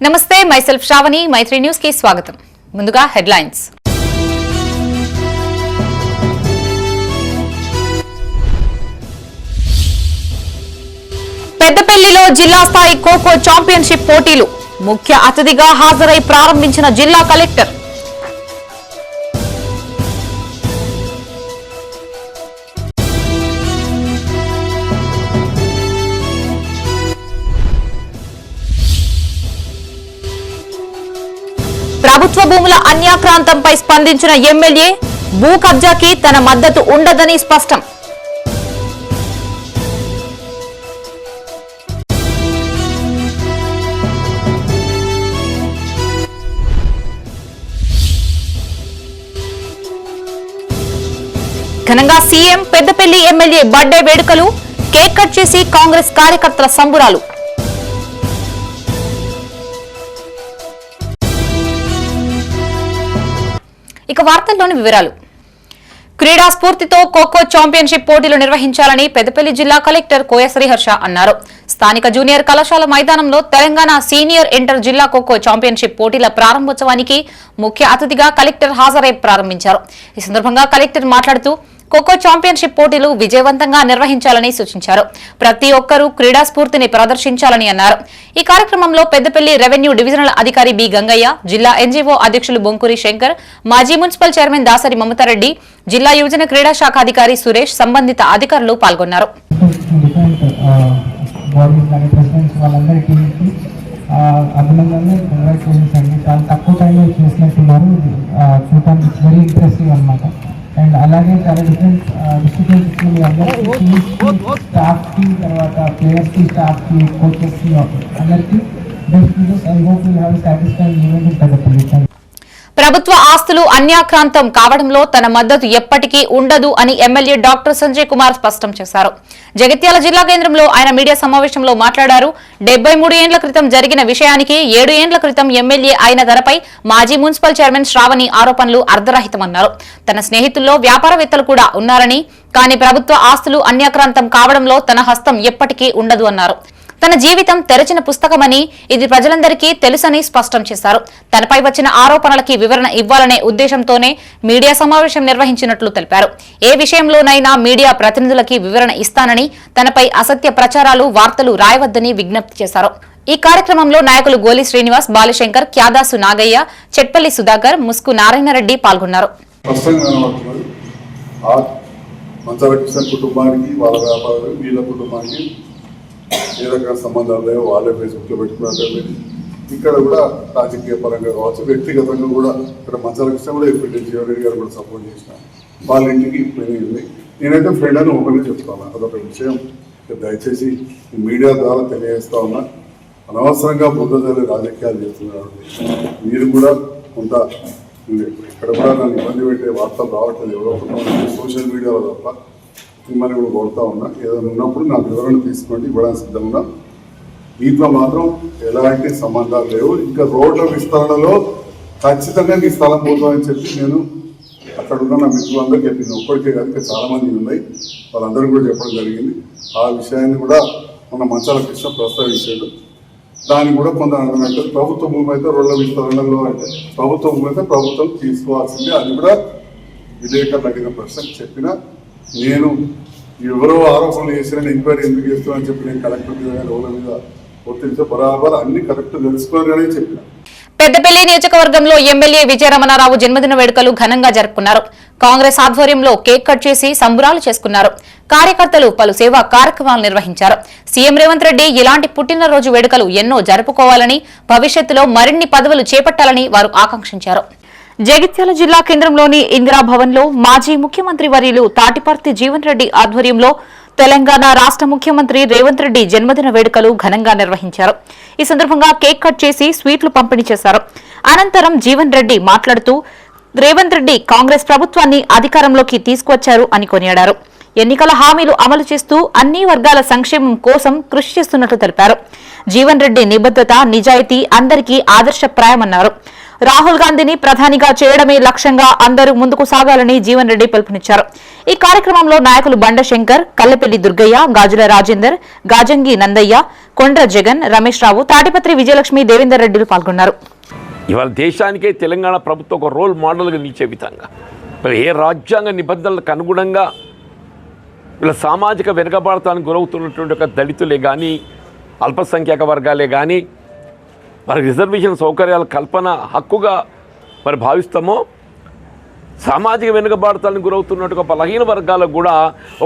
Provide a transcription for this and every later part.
నమస్తే మైసెల్ఫ్ శ్రావణి మైత్రి న్యూస్ కి స్వాగతం. ముందుగా హెడ్లైన్స్. పెద్దపల్లిలో జిల్లా స్థాయి ఖోఖో ఛాంపియన్షిప్ పోటీలు ముఖ్య అతిథిగా హాజరై ప్రారంభించిన జిల్లా కలెక్టర్. ప్రభుత్వ భూముల అన్యాక్రాంతంపై స్పందించిన ఎమ్మెల్యే భూ కబ్జాకి తన మద్దతు ఉండదని స్పష్టం. ఘనంగా సీఎం పెద్దపల్లి ఎమ్మెల్యే బర్త్డే వేడుకలు, కేక్ కట్ చేసి కాంగ్రెస్ కార్యకర్తల సంబురాలు. ఇక వార్తల్లోని వివరాలు. క్రీడా స్ఫూర్తితో ఖోఖో ఛాంపియన్షిప్ పోటీలు నిర్వహించాలని పెద్దపల్లి జిల్లా కలెక్టర్ కోయ శ్రీహర్ష అన్నారు. స్థానిక జూనియర్ కళాశాల మైదానంలో తెలంగాణ సీనియర్ ఇంటర్ జిల్లా ఖోఖో ఛాంపియన్షిప్ పోటీల ప్రారంభోత్సవానికి ముఖ్య అతిథిగా కలెక్టర్ హాజరై ప్రారంభించారు. ఈ సందర్భంగా కలెక్టర్ మాట్లాడుతూ ఖోఖో ఛాంపియన్షిప్ పోటీలు విజయవంతంగా నిర్వహించాలని సూచించారు. ప్రతి ఒక్కరూ క్రీడా స్ఫూర్తిని ప్రదర్శించాలని అన్నారు. ఈ కార్యక్రమంలో పెద్దపల్లి రెవెన్యూ డివిజనల్ అధికారి బి గంగయ్య, జిల్లా ఎన్జీఓ అధ్యక్షులు బొంకూరి శంకర్, మాజీ మున్సిపల్ చైర్మన్ దాసరి మమతారెడ్డి, జిల్లా యువజన క్రీడా శాఖ అధికారి సురేష్, సంబంధిత అధికారులు పాల్గొన్నారు. అండ్ అలాగే చాలా డిఫరెంట్ డిస్ట్రిక్ట్ స్టాఫ్కి, తర్వాత ప్లేయర్స్కి, స్టాఫ్కి, కోచెస్కి అందరికీ I hope you have satisfying event in Peddapalli. ప్రభుత్వ ఆస్తులు అన్యాక్రాంతం కావడంలో తన మద్దతు ఎప్పటికీ ఉండదు అని ఎమ్మెల్యే డాక్టర్ సంజయ్ కుమార్ స్పష్టం చేశారు. జగిత్యాల జిల్లా కేంద్రంలో ఆయన మీడియా సమావేశంలో మాట్లాడారు. 73 ఏండ్ల క్రితం జరిగిన విషయానికి 7 ఏండ్ల క్రితం ఎమ్మెల్యే అయిన ధరపై మాజీ మున్సిపల్ చైర్మన్ శ్రావణి ఆరోపణలు అర్ధరహితమన్నారు. తన స్నేహితుల్లో వ్యాపారవేత్తలు కూడా ఉన్నారని, కానీ ప్రభుత్వ ఆస్తులు అన్యాక్రాంతం కావడంలో తన హస్తం ఎప్పటికీ ఉండదు అన్నారు. తన జీవితం తెరచిన పుస్తకమని, ఇది ప్రజలందరికీ తెలుసని స్పష్టం చేశారు. తనపై వచ్చిన ఆరోపణలకి వివరణ ఇవ్వాలనే ఉద్దేశంతోనే మీడియా సమావేశం నిర్వహించినట్లు తెలిపారు. ఏ విషయంలోనైనా మీడియా ప్రతినిధులకి వివరణ ఇస్తానని, తనపై అసత్య ప్రచారాలు, వార్తలు రాయవద్దని విజ్ఞప్తి చేశారు. ఈ కార్యక్రమంలో నాయకులు గోలి శ్రీనివాస్, బాలశంకర్, క్యాదాసు నాగయ్య, చెట్పల్లి సుధాకర్, ముస్కు నారాయణరెడ్డి పాల్గొన్నారు. ఏ రకమైన సంబంధాలు లేవో వాళ్ళే ఫేస్బుక్లో పెట్టుకున్నారు. ఇక్కడ కూడా రాజకీయ పరంగా కావచ్చు, వ్యక్తిగతంగా కూడా ఇక్కడ మంచాల విషయం కూడా ఎప్పుడు జీవరెడ్డి గారు కూడా సపోర్ట్ చేసిన వాళ్ళ ఇంటికి పోయింది. నేనైతే ఫ్రెండ్ అని ఓపెన్గా చెప్తాను. అదొక విషయం దయచేసి మీడియా ద్వారా తెలియజేస్తా ఉన్నా. అనవసరంగా బుద్ధజల్లి రాజకీయాలు చేస్తున్నారు. మీరు కూడా కొంత ఇక్కడ కూడా నన్ను ఇబ్బంది పెట్టే వార్తలు రావట్లేదు. ఎవరో సోషల్ మీడియాలో తప్ప మిమ్మల్ని కూడా కొడుతూ ఉన్నా. ఏదైనా ఉన్నప్పుడు నాకు వివరణ తీసుకోండి, ఇవ్వడానికి సిద్ధంగా. దీంట్లో మాత్రం ఎలాంటి సంబంధాలు లేవు. ఇంకా రోడ్ల విస్తరణలో ఖచ్చితంగా ఈ స్థలం పోతుందని చెప్పి నేను అక్కడ ఉన్న నా మిత్రులందరూ చెప్పింది. ఒక్కడికే కాదు, ఇంకా చాలామంది ఉన్నాయి, వాళ్ళందరూ కూడా చెప్పడం జరిగింది. ఆ విషయాన్ని కూడా మన మంచాల కృష్ణ ప్రస్తావించాడు. దాన్ని కూడా కొందరు అన్నట్టు ప్రభుత్వ భూమి అయితే రోడ్ల విస్తరణలో అంటే ప్రభుత్వ భూమి అయితే ప్రభుత్వం తీసుకోవాల్సిందే. అది కూడా విలేకరులు అడిగిన ప్రశ్న చెప్పిన నేను ఎవరో ఆరోపణలు చేసిన ఎంక్వైరీ ఎందుకు చేస్తామని చెప్పి నేను కలెక్టర్ మీద రోడ్ల మీద ఒత్తిడితో బరాబర్ అన్ని కరెక్ట్ తెలుసుకోవాలని చెప్పిన. పెద్దపల్లి నియోజకవర్గంలో ఎమ్మెల్యే విజయరమణారావు జన్మదిన వేడుకలు ఘనంగా జరుపుకున్నారు. కాంగ్రెస్ ఆధ్వర్యంలో కేక్ కట్ చేసి సంబురాలు చేసుకున్నారు. కార్యకర్తలు పలు సేవా కార్యక్రమాలు నిర్వహించారు. సీఎం రేవంత్ రెడ్డి ఇలాంటి పుట్టినరోజు వేడుకలు ఎన్నో జరుపుకోవాలని, భవిష్యత్తులో మరిన్ని పదవులు చేపట్టాలని వారు ఆకాంక్షించారు. జగిత్యాల జిల్లా కేంద్రంలోని ఇందిరాభవన్ లో మాజీ ముఖ్యమంత్రి వర్యులు తాటిపర్తి జీవన్ రెడ్డి ఆధ్వర్యంలో తెలంగాణ రాష్ట్ర ముఖ్యమంత్రి రేవంత్ రెడ్డి జన్మదిన వేడుకలు ఘనంగా నిర్వహించారు. ఈ సందర్భంగా కేక్ కట్ చేసి స్వీట్లు పంపిణీ చేశారు. అనంతరం జీవన్ రెడ్డి మాట్లాడుతూ రేవంత్ రెడ్డి కాంగ్రెస్ ప్రభుత్వాన్ని అధికారంలోకి తీసుకొచ్చారు అని కొనియాడారు. ఎన్నికల హామీలు అమలు చేస్తూ అన్ని వర్గాల సంక్షేమం కోసం కృషి చేస్తున్నట్లు తెలిపారు. జీవన్ రెడ్డి నిబద్ధత, నిజాయితీ అందరికీ ఆదర్శప్రాయమన్నారు. రాహుల్ గాంధీని ప్రధానిగా చేయడమే లక్ష్యంగా అందరూ ముందుకు సాగాలని జీవన్ రెడ్డి పిలుపునిచ్చారు. ఈ కార్యక్రమంలో నాయకులు బండశంకర్, కల్లెపల్లి దుర్గయ్య, గాజుల రాజేందర్, గాజంగి నందయ్య, కొండ్ర జగన్, రమేష్ రావు, తాటిపత్రి విజయలక్ష్మి, దేవేందర్ రెడ్డిలు పాల్గొన్నారు. ఇవాళ దేశానికే తెలంగాణ ప్రభుత్వం ఒక రోల్ మోడల్గా నిలిచే విధంగా మరి ఏ రాజ్యాంగ నిబంధనలకు అనుగుణంగా వీళ్ళ సామాజిక వెనుకబాటుతానికి గురవుతున్నటువంటి ఒక దళితులే కానీ, అల్పసంఖ్యాక వర్గాలే కానీ వారికి రిజర్వేషన్ సౌకర్యాల కల్పన హక్కుగా మరి భావిస్తామో, సామాజిక వెనుకబాటుతానికి గురవుతున్నట్టుగా బలహీన వర్గాలకు కూడా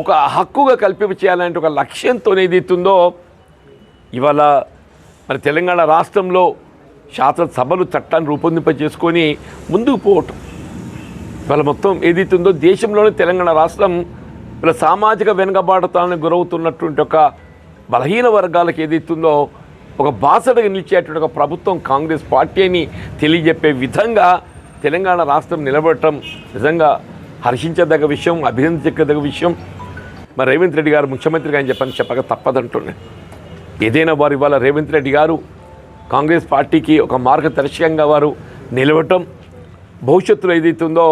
ఒక హక్కుగా కల్పింప చేయాలనే ఒక లక్ష్యంతో ఏదైతుందో ఇవాళ మరి తెలంగాణ రాష్ట్రంలో శాసనసభలు చట్టాన్ని రూపొందింపజేసుకొని ముందుకు పోవటం. ఇవాళ మొత్తం ఏదైతుందో దేశంలోనే తెలంగాణ రాష్ట్రం ఇలా సామాజిక వెనుకబాటుతానికి గురవుతున్నటువంటి ఒక బలహీన వర్గాలకు ఏదైతుందో ఒక బాసటగా నిలిచేటువంటి ఒక ప్రభుత్వం కాంగ్రెస్ పార్టీ అని తెలియజెప్పే విధంగా తెలంగాణ రాష్ట్రం నిలబడటం నిజంగా హర్షించదగ్గ విషయం, అభినందించదగ్గ విషయం. మరి రేవంత్ రెడ్డి గారు ముఖ్యమంత్రిగా అని చెప్పక తప్పదంటున్నాను. ఏదైనా వారు ఇవాళ రేవంత్ రెడ్డి గారు కాంగ్రెస్ పార్టీకి ఒక మార్గదర్శకంగా వారు నిలవటం, భవిష్యత్తులో ఏదైతుందో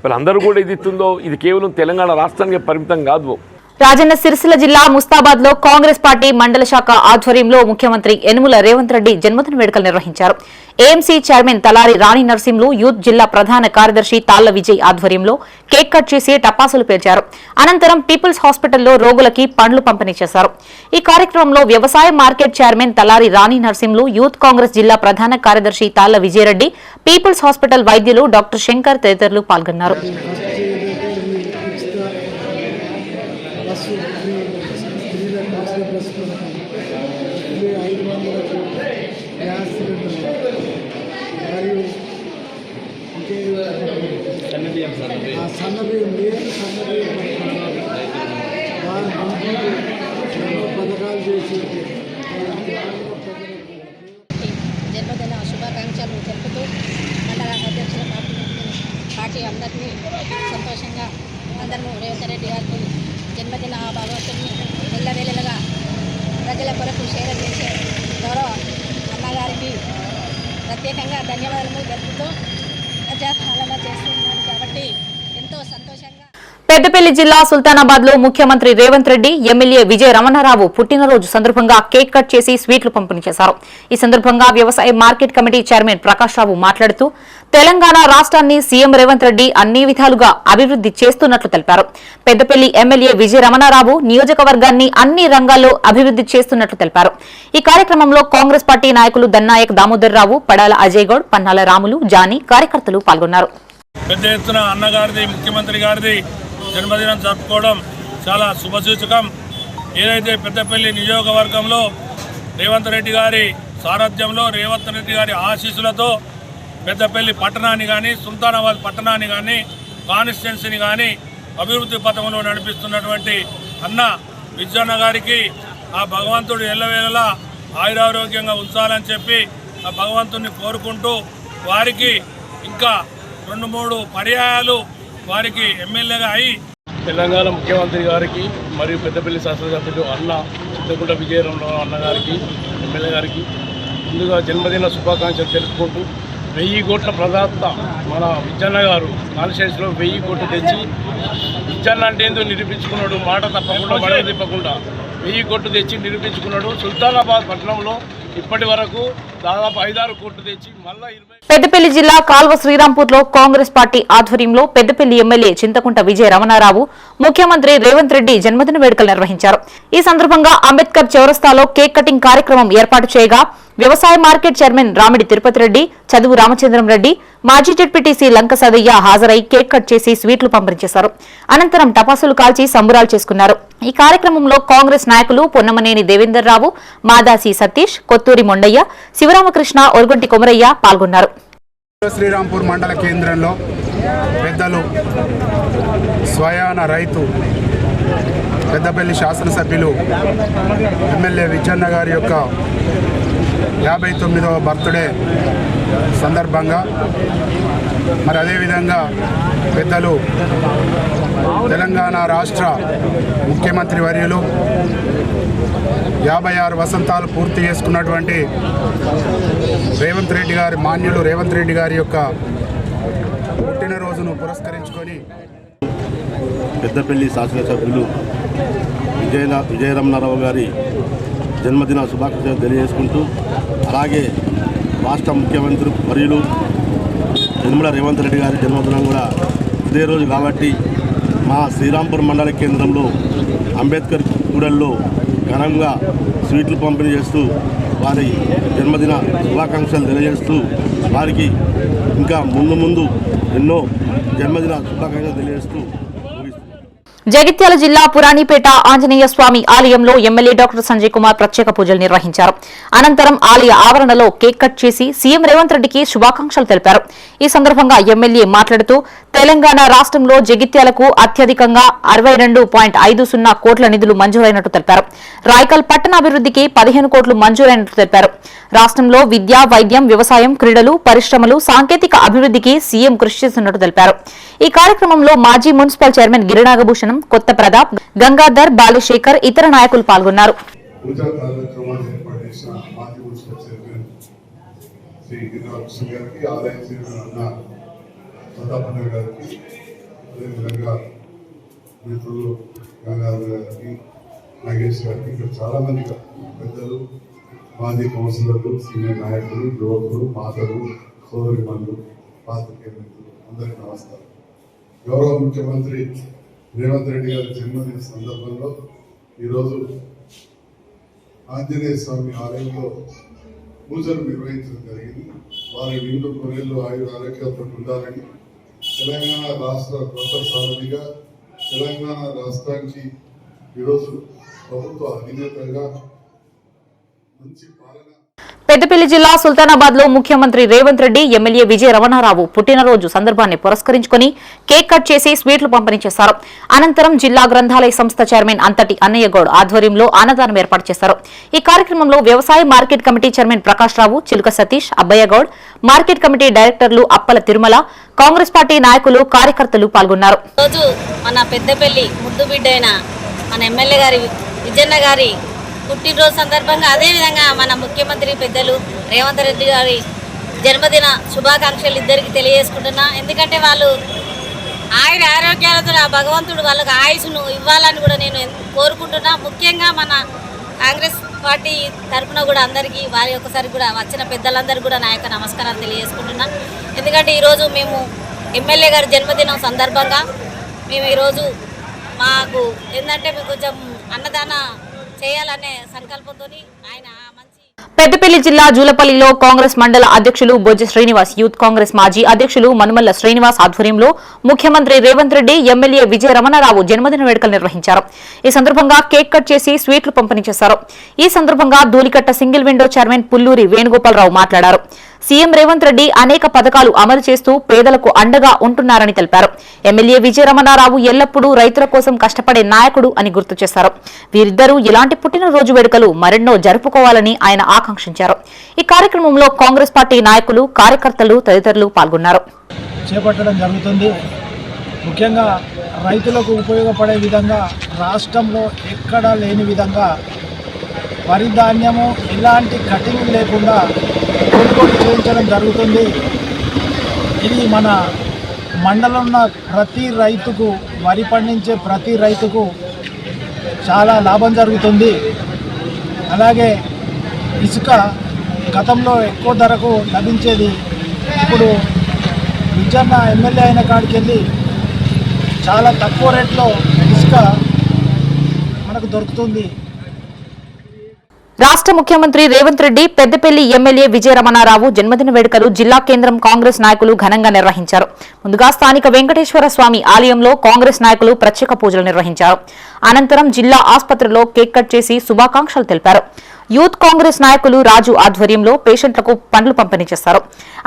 వీళ్ళందరూ కూడా ఏదైతుందో ఇది కేవలం తెలంగాణ రాష్ట్రానికి పరిమితం కాదు. రాజన్న సిరిసిల్ల జిల్లా ముస్తాబాద్ లో కాంగ్రెస్ పార్టీ మండల శాఖ ఆధ్వర్యంలో ముఖ్యమంత్రి యనుమల రేవంత్ రెడ్డి జన్మదిన వేడుకలు నిర్వహించారు. ఏఎంసీ చైర్మన్ తలారి రాణి నర్సింహులు, యూత్ జిల్లా ప్రధాన కార్యదర్శి తాళ్ల విజయ్ ఆధ్వర్యంలో కేక్ కట్ చేసి టపాసులు పేల్చారు. అనంతరం పీపుల్స్ హాస్పిటల్లో రోగులకి పండ్లు పంపిణీ చేశారు. ఈ కార్యక్రమంలో వ్యవసాయ మార్కెట్ చైర్మన్ తలారి రాణి నర్సింహులు, యూత్ కాంగ్రెస్ జిల్లా ప్రధాన కార్యదర్శి తాళ్ల విజయరెడ్డి, పీపుల్స్ హాస్పిటల్ వైద్యులు డాక్టర్ శంకర్ తదితరులు పాల్గొన్నారు. జన్మదిన శుభాకాంక్షలు తెలుపుతూ మండల అధ్యక్షుల పార్టీ అందరినీ సంతోషంగా అందరూ రేవంత్ రెడ్డి గారికి జన్మదిన భగవంతుని ఎల్లవేళలుగా ప్రజల కొరకు సేవ చేసే గౌరవ అన్నగారికి ప్రత్యేకంగా ధన్యవాదాలు తెలుపుతూ ప్రజాపాలన చేస్తున్నాడు కాబట్టి ఎంతో సంతోషంగా. పెద్దపల్లి జిల్లా సుల్తానాబాద్ లో ముఖ్యమంత్రి రేవంత్ రెడ్డి, ఎమ్మెల్యే విజయ రమణారావు పుట్టినరోజు సందర్భంగా కేక్ కట్ చేసి స్వీట్లు పంపిణీ చేశారు. ఈ సందర్భంగా వ్యవసాయ మార్కెట్ కమిటీ చైర్మన్ ప్రకాష్ రావు మాట్లాడుతూ తెలంగాణ రాష్ట్రాన్ని సీఎం రేవంత్ రెడ్డి అన్ని విధాలుగా అభివృద్ది చేస్తున్నట్లు తెలిపారు. పెద్దపల్లి ఎమ్మెల్యే విజయ రమణారావు నియోజకవర్గాన్ని అన్ని రంగాల్లో అభివృద్ది చేస్తున్నట్లు తెలిపారు. ఈ కార్యక్రమంలో కాంగ్రెస్ పార్టీ నాయకులు దన్నాయక్ దామోదర్ రావు, పడాల అజయ్ గౌడ్, పన్నాల రాములు, జానీ కార్యకర్తలు పాల్గొన్నారు. పెద్ద ఎత్తున అన్నగారిది, ముఖ్యమంత్రి గారిది జన్మదినం జరుపుకోవడం చాలా శుభసూచకం. ఏదైతే పెద్దపల్లి నియోజకవర్గంలో రేవంత్ రెడ్డి గారి సారథ్యంలో, రేవంత్ రెడ్డి గారి ఆశీస్సులతో పెద్దపల్లి పట్టణాన్ని కానీ, సుల్తానాబాద్ పట్టణాన్ని కానీ, కాన్స్టిట్యున్సీని కానీ అభివృద్ధి పథంలో నడిపిస్తున్నటువంటి అన్న విజయన్న గారికి ఆ భగవంతుడు ఎల్లవేళలా ఆయురారోగ్యంగా ఉంచాలని చెప్పి ఆ భగవంతుడిని కోరుకుంటూ వారికి ఇంకా 2-3 పర్యాయాలు వారికి ఎమ్మెల్యేగా అయి తెలంగాణ ముఖ్యమంత్రి గారికి మరియు పెద్దపల్లి శాసనసభ్యులు అన్న చింతకుంట విజయరామరావు అన్నగారికి, ఎమ్మెల్యే గారికి ముందుగా జన్మదిన శుభాకాంక్షలు తెలుపుకుంటూ 1000 కోట్ల ప్రదాత మన విజయన్న గారు కాన్స్టిట్యున్సీలో 1000 కోట్లు తెచ్చి విజయన్న అంటే ఏందో నిరూపించుకున్నాడు. మాట తప్పకుండా మడవ తిప్పకుండా 1000 కోట్లు తెచ్చి నిరూపించుకున్నాడు. సుల్తానాబాద్ పట్టణంలో ఇప్పటి వరకు దాదాపు 5-6 కోట్లు తెచ్చి మళ్ళా 20. పెద్దపల్లి జిల్లా కాల్వ శ్రీరాంపూర్ లో కాంగ్రెస్ పార్టీ ఆధ్వర్యంలో పెద్దపల్లి ఎమ్మెల్యే చింతకుంట విజయ రమణారావు, ముఖ్యమంత్రి రేవంత్ రెడ్డి జన్మదిన వేడుకలు నిర్వహించారు. ఈ సందర్భంగా అంబేద్కర్ చౌరస్తాలో కేక్ కటింగ్ కార్యక్రమం ఏర్పాటు చేయగా వ్యవసాయ మార్కెట్ చైర్మన్ రామిడి తిరుపతి రెడ్డి, చదువు రామచంద్రం రెడ్డి, మాజీ జెడ్పీటీసీ లంక సదయ్య హాజరై కేక్ కట్ చేసి స్వీట్లు పంపిణీ చేశారు. అనంతరం టపాసులు కాల్చి సంబురాలు చేసుకున్నారు. ఈ కార్యక్రమంలో కాంగ్రెస్ నాయకులు పొన్నమనేని దేవేందర్ రావు, మాదాసి సతీష్, కొత్తూరి మొండయ్య, శివరామకృష్ణ, ఒరగొంటి కొమరయ్య పాల్గొన్నారు. శ్రీరాంపూర్ మండల కేంద్రంలో పెద్దలు స్వయాన రైతు పెద్దపల్లి శాసనసభ్యులు ఎమ్మెల్యే విజయన్న గారి యొక్క 59వ బర్త్డే సందర్భంగా మరి అదేవిధంగా పెద్దలు తెలంగాణ రాష్ట్ర ముఖ్యమంత్రి వర్యులు 56 వసంతాలు పూర్తి చేసుకున్నటువంటి రేవంత్ రెడ్డి గారి మాన్యులు రేవంత్ రెడ్డి గారి యొక్క పుట్టినరోజును పురస్కరించుకొని పెద్దపల్లి శాసనసభ్యులు విజయరమణారావు గారి జన్మదిన శుభాకాంక్షలు తెలియజేసుకుంటూ, అలాగే రాష్ట్ర ముఖ్యమంత్రి వర్యులు యనమల రేవంత్ రెడ్డి గారి జన్మదినం కూడా ఇదే రోజు కాబట్టి మా శ్రీరాంపూర్ మండల కేంద్రంలో అంబేద్కర్ కూడల్లో ఘనంగా స్వీట్లు పంపిణీ చేస్తూ వారి జన్మదిన శుభాకాంక్షలు తెలియజేస్తూ వారికి ఇంకా ముందు ఎన్నో జన్మదిన శుభాకాంక్షలు తెలియజేస్తూ జగిత్యాల జిల్లా పురాణిపేట ఆంజనేయ స్వామి ఆలయంలో ఎమ్మెల్యే డాక్టర్ సంజయ్ కుమార్ ప్రత్యేక పూజలు నిర్వహించారు. అనంతరం ఆలయ ఆవరణలో కేక్ కట్ చేసి సీఎం రేవంత్ రెడ్డికి శుభాకాంక్షలు తెలిపారు. ఈ సందర్భంగా ఎమ్మెల్యే మాట్లాడుతూ తెలంగాణ రాష్ట్రంలో జగిత్యాలకు అత్యధికంగా 62.50 కోట్ల నిధులు మంజూరైనట్టు తెలిపారు. రాయకల్ పట్టణాభివృద్ధికి 15 కోట్లు మంజూరైనట్టు తెలిపారు. రాష్ట్రంలో విద్య, వైద్యం, వ్యవసాయం, క్రీడలు, పరిశ్రమలు, సాంకేతిక అభివృద్ధికి సీఎం కృషి చేస్తున్నట్టు తెలిపారు. ఈ కార్యక్రమంలో మాజీ మున్సిపల్ చైర్మన్ గిరినాగభూషణం, కొత్త ప్రతాప్, గంగాధర్, బాలశేఖర్, ఇతర నాయకులు పాల్గొన్నారు. చాలా మంది పెద్దలు, మాజీ కౌన్సిలర్లు, సీనియర్ నాయకులు, యువకులు, మాతలు, సోదరిమణులు, పాత్రికేయులు అందరికీ నమస్కారం. గౌరవ ముఖ్యమంత్రి రేవంత్ రెడ్డి గారి జన్మదిన సందర్భంలో ఈరోజు ఆంజనేయ స్వామి ఆలయంలో పూజలు నిర్వహించడం జరిగింది. వారి నిండు కొన్నేళ్ళు ఆరోగ్యాలతో ఉండాలని, తెలంగాణ రాష్ట్ర కొత్త సారథిగా తెలంగాణ రాష్ట్రానికి ఈరోజు ప్రభుత్వ అధినేతగా మంచి పాలన. పెద్దపల్లి జిల్లా సుల్తానాబాద్ లో ముఖ్యమంత్రి రేవంత్ రెడ్డి ఎమ్మెల్యే విజయ రమణారావు పుట్టినరోజు సందర్భాన్ని పురస్కరించుకుని కేక్ కట్ చేసి స్వీట్లు పంపిణీ చేశారు. అనంతరం జిల్లా గ్రంథాలయ సంస్థ చైర్మన్ అంతటి అన్నయ్యగౌడ్ ఆధ్వర్యంలో అన్నదానం ఏర్పాటు చేశారు. ఈ కార్యక్రమంలో వ్యవసాయ మార్కెట్ కమిటీ చైర్మన్ ప్రకాష్ రావు, చిలుక సతీష్, అబ్బయ్యగౌడ్, మార్కెట్ కమిటీ డైరెక్టర్లు అప్పల తిరుమల, కాంగ్రెస్ పార్టీ నాయకులు, కార్యకర్తలు పాల్గొన్నారు. మన పెద్దపల్లి ముద్దు బిడ్డైన మన ఎమ్మెల్యే గారి విజయన్న గారి పుట్టినరోజు సందర్భంగా, అదేవిధంగా మన ముఖ్యమంత్రి పెద్దలు రేవంత్ రెడ్డి గారి జన్మదిన శుభాకాంక్షలు ఇద్దరికి తెలియజేసుకుంటున్నా. ఎందుకంటే వాళ్ళు ఆయన ఆరోగ్యాలతో ఆ భగవంతుడు వాళ్ళకి ఆయుష్ను ఇవ్వాలని కూడా నేను కోరుకుంటున్నా. ముఖ్యంగా మన కాంగ్రెస్ పార్టీ తరఫున కూడా అందరికీ వారి ఒక్కసారి కూడా వచ్చిన పెద్దలందరికీ కూడా నా యొక్క నమస్కారాలు తెలియజేసుకుంటున్నా. ఎందుకంటే ఈరోజు మేము ఎమ్మెల్యే గారి జన్మదినం సందర్భంగా మేము ఈరోజు మాకు ఏంటంటే మేము కొంచెం అన్నదాన చేయాలనే సంకల్పంతో ఆయన మంచి. పెద్దపల్లి జిల్లా జూలపల్లిలో కాంగ్రెస్ మండల అధ్యక్షులు బొజ్జ శ్రీనివాస్, యూత్ కాంగ్రెస్ మాజీ అధ్యక్షులు మనుమల్ల శ్రీనివాస్ ఆధ్వర్యంలో ముఖ్యమంత్రి రేవంత్ రెడ్డి ఎమ్మెల్యే విజయ రమణారావు జన్మదిన వేడుకలు నిర్వహించారు. ఈ సందర్భంగా కేక్ కట్ చేసి స్వీట్లు పంపిణీ చేశారు. ఈ సందర్భంగా Dhulikatta single window chairman Pulluri Venugopala Rao మాట్లాడారు. సీఎం రేవంత్ రెడ్డి అనేక పథకాలు అమలు చేస్తూ పేదలకు అండగా ఉంటున్నారని తెలిపారు. ఎమ్మెల్యే విజయ రమణారావు ఎల్లప్పుడూ రైతుల కోసం కష్టపడే నాయకుడు అని గుర్తు చేశారు. వీరిద్దరూ ఇలాంటి పుట్టినరోజు వేడుకలు మరెన్నో జరుపుకోవాలని ఆయన ఆకాంక్షించారు. ఈ కార్యక్రమంలో కాంగ్రెస్ పార్టీ నాయకులు, కార్యకర్తలు తదితరులు పాల్గొన్నారు. చేపట్టడం జరుగుతుంది. ముఖ్యంగా రైతులకు ఉపయోగపడే విధంగా రాష్ట్రంలో ఎక్కడా లేని విధంగా వరి ధాన్యము ఎలాంటి కటింగ్ లేకుండా కొనుగోలు చేయించడం జరుగుతుంది. ఇది మన మండలంలో ప్రతి రైతుకు, వరి పండించే ప్రతి రైతుకు చాలా లాభం జరుగుతుంది. అలాగే ఇసుక గతంలో ఎక్కువ ధరకు లభించేది, ఇప్పుడు విజయన్న ఎమ్మెల్యే అయిన కాడికి వెళ్ళి చాలా తక్కువ రేట్లో ఇసుక మనకు దొరుకుతుంది. రాష్ట్ర ముఖ్యమంత్రి రేవంత్ రెడ్డి పెద్దపల్లి ఎమ్మెల్యే విజయ రమణారావు జన్మదిన వేడుకలు జిల్లా కేంద్రం కాంగ్రెస్ నాయకులు ఘనంగా నిర్వహించారు. ముందుగా స్థానిక వెంకటేశ్వర స్వామి ఆలయంలో కాంగ్రెస్ నాయకులు ప్రత్యేక పూజలు నిర్వహించారు. అనంతరం జిల్లా ఆసుపత్రిలో కేక్ కట్ చేసి శుభాకాంక్షలు తెలిపారు. యూత్ కాంగ్రెస్ నాయకులు రాజు ఆధ్వర్యంలో పేషెంట్లకు పండ్లు పంపిణీ చేశారు.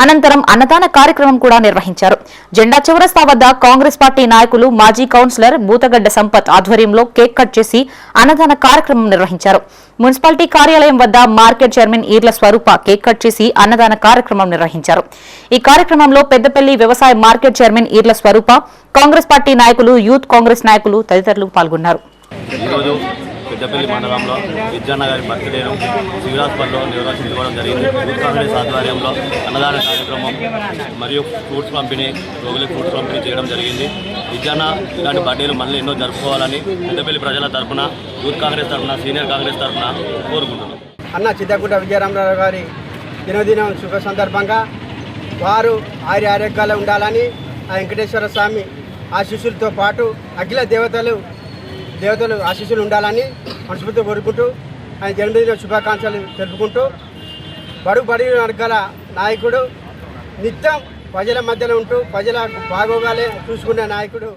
అనంతరం అన్నదాన కార్యక్రమం కూడా నిర్వహించారు. జెండా చౌరస్తా వద్ద కాంగ్రెస్ పార్టీ నాయకులు మాజీ కౌన్సిలర్ బూతగడ్డ సంపత్ ఆధ్వర్యంలో కేక్ కట్ చేసి అన్నదాన కార్యక్రమం నిర్వహించారు. మున్సిపాలిటీ కార్యాలయం వద్ద మార్కెట్ చైర్మన్ ఈర్ల స్వరూప కేక్ కట్ చేసి అన్నదాన కార్యక్రమం నిర్వహించారు. ఈ కార్యక్రమంలో పెద్దపల్లి వ్యవసాయ మార్కెట్ చైర్మన్ ఈర్ల స్వరూప, కాంగ్రెస్ పార్టీ నాయకులు, యూత్ కాంగ్రెస్ నాయకులు తదితరులు పాల్గొన్నారు. పెద్దపల్లి మండలంలో విద్యాన్న గారి బర్త్డేను శివరాజ్పల్లిలో నిర్వహించుకోవడం జరిగింది. యూత్ కాంగ్రెస్ ఆధ్వర్యంలో అన్నదాన కార్యక్రమం మరియు ఫ్రూట్స్ పంపిణీ, రోగులకు ఫ్రూట్స్ పంపిణీ చేయడం జరిగింది. విద్యాన్న ఇలాంటి బర్త్డేలు మళ్ళీ ఎన్నో జరుపుకోవాలని పెద్దపల్లి ప్రజల తరఫున, యూత్ కాంగ్రెస్ తరఫున, సీనియర్ కాంగ్రెస్ తరఫున కోరుకుంటున్నాం. అన్న చిత్తకుంట విజయరామరావు గారి జన్మదినం శుభ సందర్భంగా వారు ఆరోగ్యాలు ఉండాలని ఆ వెంకటేశ్వర స్వామి ఆశీస్సులతో పాటు అఖిల దేవతలు ఆశీస్సులు ఉండాలని మనస్ఫూర్తిగా కోరుకుంటూ ఆయన జన్మదిన శుభాకాంక్షలు తెలుపుకుంటూ బడి వర్గాల నాయకుడు, నిత్యం ప్రజల మధ్యలో ఉంటూ ప్రజల బాగోగాలే చూసుకునే నాయకుడు.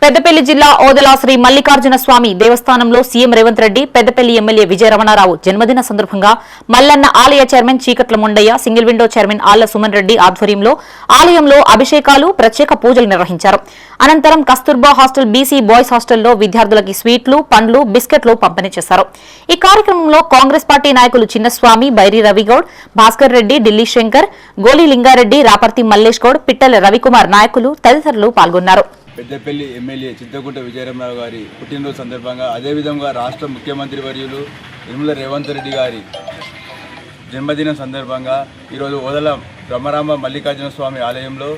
పెద్దపల్లి జిల్లా ఓదెల శ్రీ మల్లికార్జున స్వామి దేవస్థానంలో సీఎం రేవంత్ రెడ్డి, పెద్దపల్లి ఎమ్మెల్యే విజయరమణారావు జన్మదిన సందర్భంగా మల్లన్న ఆలయ చైర్మన్ చీకట్ల ముండయ్య, సింగిల్ విండో చైర్మన్ ఆళ్ల సుమన్ రెడ్డి ఆధ్వర్యంలో ఆలయంలో అభిషేకాలు, ప్రత్యేక పూజలు నిర్వహించారు. అనంతరం కస్తూర్బా హాస్టల్, బీసీ బాయ్స్ హాస్టల్లో విద్యార్థులకి స్వీట్లు, పండ్లు, బిస్కెట్లు పంపిణీ చేశారు. ఈ కార్యక్రమంలో కాంగ్రెస్ పార్టీ నాయకులు చిన్నస్వామి, బైరి రవిగౌడ్, భాస్కర్ రెడ్డి, ఢిల్లీ శంకర్, గోలి లింగారెడ్డి, రాపర్తి మల్లేష్ గౌడ్, పిట్టల రవికుమార్ నాయకులు తదితరులు పాల్గొన్నారు. పెద్దపల్లి ఎమ్మెల్యే చింతకుంట విజయరామరావు గారి పుట్టినరోజు సందర్భంగా, అదేవిధంగా రాష్ట్ర ముఖ్యమంత్రి వర్యులు యనమల రేవంత్ రెడ్డి గారి జన్మదినం సందర్భంగా ఈరోజు ఓదెల బ్రహ్మరామ మల్లికార్జున స్వామి ఆలయంలో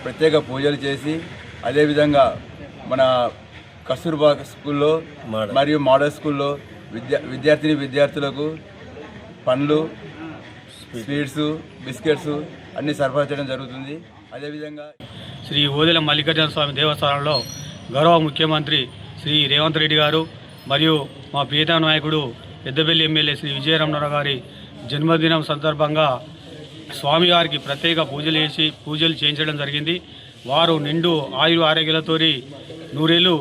ప్రత్యేక పూజలు చేసి, అదేవిధంగా మన కస్తూర్బా స్కూల్లో మరియు మోడల్ స్కూల్లో విద్యార్థులకు పండ్లు, స్వీట్స్, బిస్కెట్స్ అన్నీ సరఫరా చేయడం జరుగుతుంది. అదేవిధంగా శ్రీ ఓదెల మల్లికార్జున స్వామి దేవస్థానంలో గౌరవ ముఖ్యమంత్రి శ్రీ రేవంత్ రెడ్డి గారు మరియు మా ప్రియతమ నాయకుడు పెద్దపల్లి ఎమ్మెల్యే శ్రీ విజయరమణారావు గారి జన్మదినం సందర్భంగా స్వామివారికి ప్రత్యేక పూజలు చేయించడం జరిగింది. వారు నిండు ఆరోగ్యాలతో నూరేళ్ళు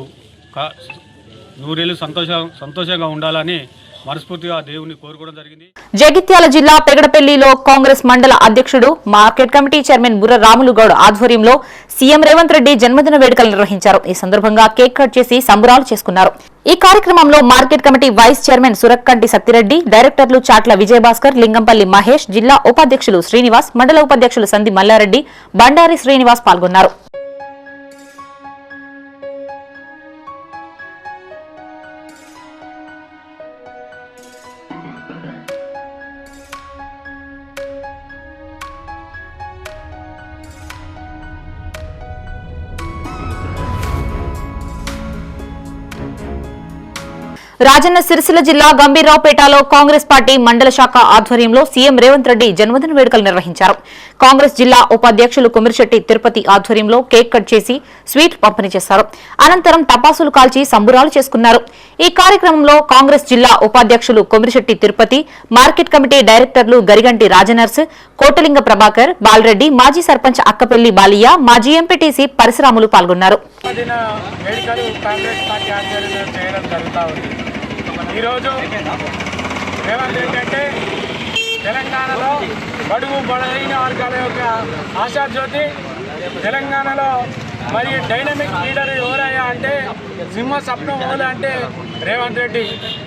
సంతోషంగా ఉండాలని మనస్ఫూర్తిగా దేవుని కోరుకోవడం జరిగింది. జగిత్యాల జిల్లా పెగడపల్లిలో కాంగ్రెస్ మండల అధ్యక్షుడు, మార్కెట్ కమిటీ చైర్మన్ బుర్ర రాములు గౌడ్ ఆధ్వర్యంలో సీఎం రేవంత్ రెడ్డి జన్మదిన వేడుకలు నిర్వహించారు. ఈ సందర్భంగా కేక్ కట్ చేసి సంబురాలు చేసుకున్నారు. ఈ కార్యక్రమంలో market committee vice chairman Surakkanti Sattireddy, డైరెక్టర్లు చాట్ల విజయభాస్కర్, లింగంపల్లి మహేష్, జిల్లా ఉపాధ్యక్షులు శ్రీనివాస్, మండల ఉపాధ్యక్షులు సంది మల్లారెడ్డి, బండారి శ్రీనివాస్ పాల్గొన్నారు. రాజన్న సిరిసిల్ల జిల్లా గంభీరావుపేటలో కాంగ్రెస్ పార్టీ మండల శాఖ ఆధ్వర్యంలో సీఎం రేవంత్ రెడ్డి జన్మదిన వేడుకలు నిర్వహించారు. కాంగ్రెస్ జిల్లా ఉపాధ్యక్షులు కుమిరిశెట్టి తిరుపతి ఆధ్వర్యంలో కేక్ కట్ చేసి స్వీట్ పంపిణీ చేశారు. అనంతరం టపాసులు కాల్చి సంబురాలు చేసుకున్నారు. ఈ కార్యక్రమంలో కాంగ్రెస్ జిల్లా ఉపాధ్యక్షులు కుమిరిశెట్టి తిరుపతి, మార్కెట్ కమిటీ డైరెక్టర్లు గరిగంటి రాజనర్స్, కోటలింగ ప్రభాకర్, బాలరెడ్డి, మాజీ సర్పంచ్ అక్కపల్లి బాలియా, మాజీ ఎంపీటీసీ పరశురాములు పాల్గొన్నారు. ఈరోజు రేవంత్ రెడ్డి అంటే తెలంగాణలో బడుగు బలహీన వర్గాల యొక్క ఆశాజ్యోతి. తెలంగాణలో మరి డైనమిక్ లీడర్ ఎవరయ్యా అంటే, సింహ స్వప్నం ఓల అంటే రేవంత్ రెడ్డి.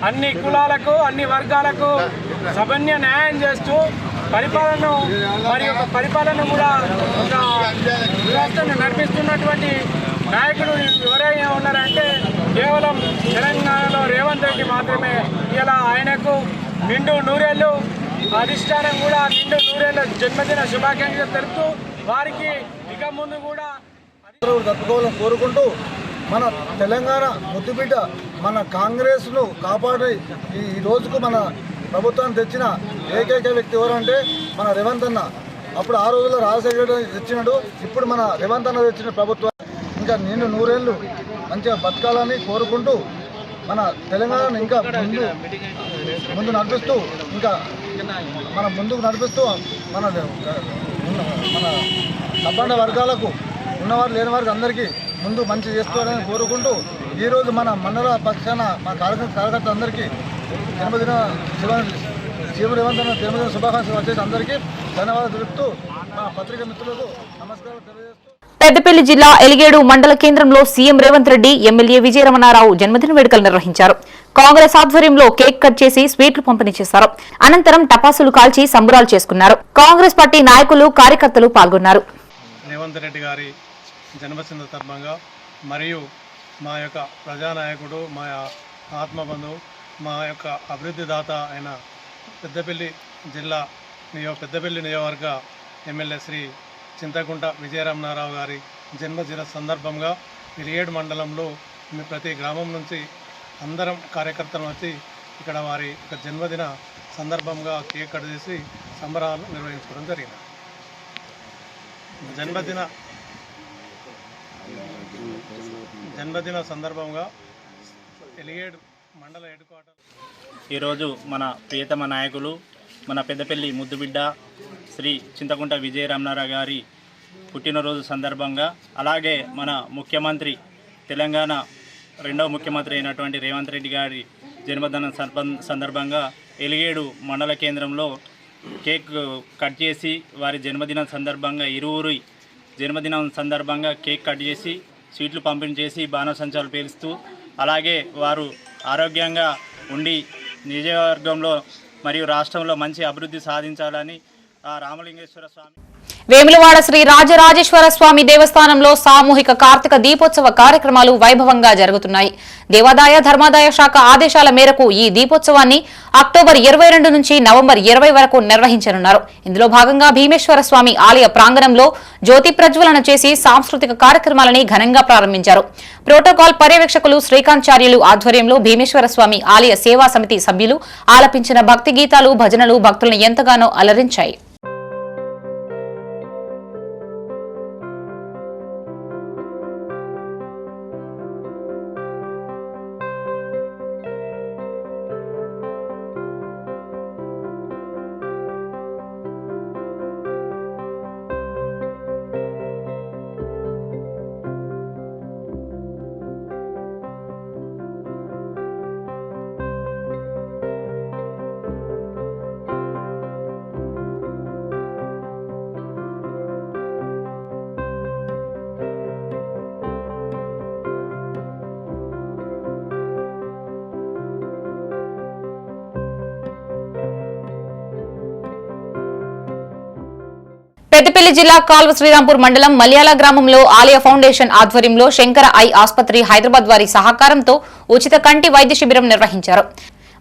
అన్ని కులాలకు, అన్ని వర్గాలకు సభ్య న్యాయం చేస్తూ పరిపాలన కూడా ఒక వ్యవస్థను నడిపిస్తున్నటువంటి నాయకుడు ఎవరైనా ఉన్నారంటే కేవలం తెలంగాణలో రేవంత్ రెడ్డి మాత్రమే. ఇలా ఆయనకు నిండు నూరేళ్ళు అధిష్టానం కూడా నిండు నూరేళ్ళ జన్మదిన శుభాకాంక్షలు తెలుపుతూ వారికి ఇక ముందు కూడా తప్పుకోవాలని కోరుకుంటూ, మన తెలంగాణ ముద్దుబిడ్డ మన కాంగ్రెస్ను కాపాడి ఈ రోజుకు మన ప్రభుత్వాన్ని తెచ్చిన ఏకైక వ్యక్తి ఎవరంటే మన రేవంత్ అన్న. అప్పుడు ఆ రోజుల్లో రాజశేఖర తెచ్చినాడు, ఇప్పుడు మన రేవంత్ అన్న తెచ్చిన ప్రభుత్వం ఇంకా నిండు నూరేళ్ళు మంచిగా బతకాలని కోరుకుంటూ, మన తెలంగాణను ఇంకా ముందు నడిపిస్తూ, ఇంకా మన ముందుకు నడిపిస్తూ మన సబ్బండ వర్గాలకు, ఉన్నవారు లేని వారికి అందరికీ ముందు మంచి చేసుకోవాలని కోరుకుంటూ, ఈరోజు మన మండల పక్షాన మా కార్యకర్త అందరికీ జన్మదిన సీఎం రేవంత్ అన్న జన్మదిన శుభాకాంక్షలు వచ్చేసి అందరికీ ధన్యవాదాలు తెలుపుతూ మా పత్రికా మిత్రులకు నమస్కారాలు తెలియజేస్తూ పెద్దపల్లి జిల్లా ఎలిగేడు మండల కేంద్రంలో సీఎం రేవంత్ రెడ్డి ఎమ్మెల్యే విజయరమణారావు జన్మదిన వేడుకలు నిర్వహించారు. కాంగ్రెస్ ఆధ్వర్యంలో కేక్ కట్ చేసి స్వీట్లు పంపిణీ చేశారు. అనంతరం టపాసులు కాల్చి సంబరాలు చేసుకున్నారు. కాంగ్రెస్ పార్టీ నాయకులు కార్యకర్తలు పాల్గొన్నారు. రేవంత్ రెడ్డి గారి జన్మదిన సందర్భంగా మరియు మా యొక్క ప్రజానాయకుడు, మా ఆత్మబంధువు, మా యొక్క అభివృద్ధి దాత అయిన పెద్దపల్లి జిల్లా పెద్దపల్లి నియోజకవర్గ ఎమ్మెల్యే శ్రీ చింతకుంట విజయరమణారావు గారి జన్మదిన సందర్భంగా ఎలిగేడు మండలంలో ప్రతి గ్రామం నుంచి అందరం కార్యకర్తలు వచ్చి ఇక్కడ వారి యొక్క జన్మదిన సందర్భంగా కేక్ కట్ చేసి సంబరాలు నిర్వహించుకోవడం జరిగింది. జన్మదిన సందర్భంగా ఎలిగేడు మండల హెడ్ క్వార్టర్ ఈరోజు మన ప్రియతమ నాయకులు మన పెద్దపల్లి ముద్దుబిడ్డ శ్రీ చింతకుంట విజయరమణారావు గారి పుట్టినరోజు సందర్భంగా, అలాగే మన ముఖ్యమంత్రి తెలంగాణ రెండవ ముఖ్యమంత్రి అయినటువంటి రేవంత్ రెడ్డి గారి జన్మదిన సందర్భంగా ఎలిగేడు మండల కేంద్రంలో కేక్ కట్ చేసి వారి జన్మదినం సందర్భంగా ఇరువురి జన్మదినం సందర్భంగా కేక్ కట్ చేసి స్వీట్లు పంపిణీ చేసి బాణసంచాలు పేలుస్తూ, అలాగే వారు ఆరోగ్యంగా ఉండి నియోజకవర్గంలో మరియు రాష్ట్రంలో మంచి అభివృద్ధి సాధించాలని ఆ రామలింగేశ్వర స్వామి వేములవాడ శ్రీ రాజరాజేశ్వర స్వామి దేవస్థానంలో సామూహిక కార్తీక దీపోత్సవ కార్యక్రమాలు వైభవంగా జరుగుతున్నాయి. దేవాదాయ ధర్మాదాయ శాఖ ఆదేశాల మేరకు ఈ దీపోత్సవాన్ని అక్టోబర్ 22 నుంచి నవంబర్ 20 వరకు నిర్వహించనున్నారు. ఇందులో భాగంగా భీమేశ్వర స్వామి ఆలయ ప్రాంగణంలో జ్యోతి ప్రజ్వలన చేసి సాంస్కృతిక కార్యక్రమాలని ఘనంగా ప్రారంభించారు. ప్రోటోకాల్ పర్యవేక్షకులు శ్రీకాంచార్యులు ఆధ్వర్యంలో భీమేశ్వర స్వామి ఆలయ సేవా సమితి సభ్యులు ఆలపించిన భక్తి గీతాలు, భజనలు భక్తులను ఎంతగానో అలరించాయి. పెద్దపల్లి జిల్లా కాల్వ శ్రీరాంపూర్ మండలం మల్యాల గ్రామంలో ఆలయ ఫౌండేషన్ ఆధ్వర్యంలో శంకర ఐ ఆసుపత్రి హైదరాబాద్ వారి సహకారంతో ఉచిత కంటి వైద్య శిబిరం నిర్వహించారు.